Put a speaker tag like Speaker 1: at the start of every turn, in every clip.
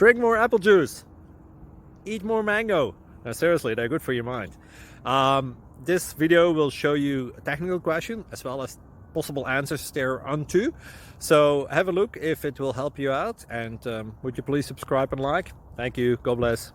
Speaker 1: Drink more apple juice. Eat more mango. No, seriously, they're good for your mind. This video will show you a technical question as well as possible answers thereunto. So have a look if it will help you out, and would you please subscribe and like? Thank you. God bless.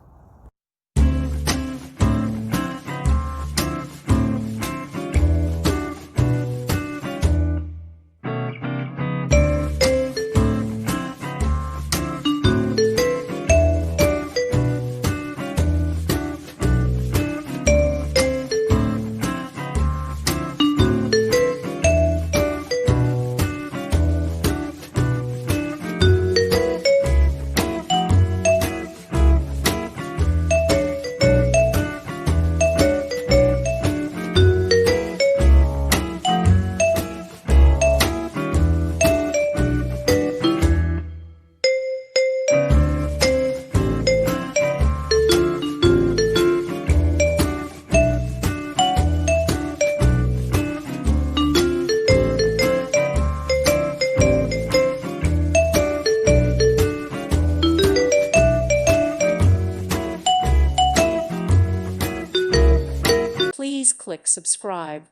Speaker 2: Please click subscribe.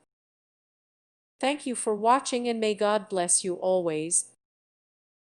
Speaker 2: Thank you for watching, and may God bless you always.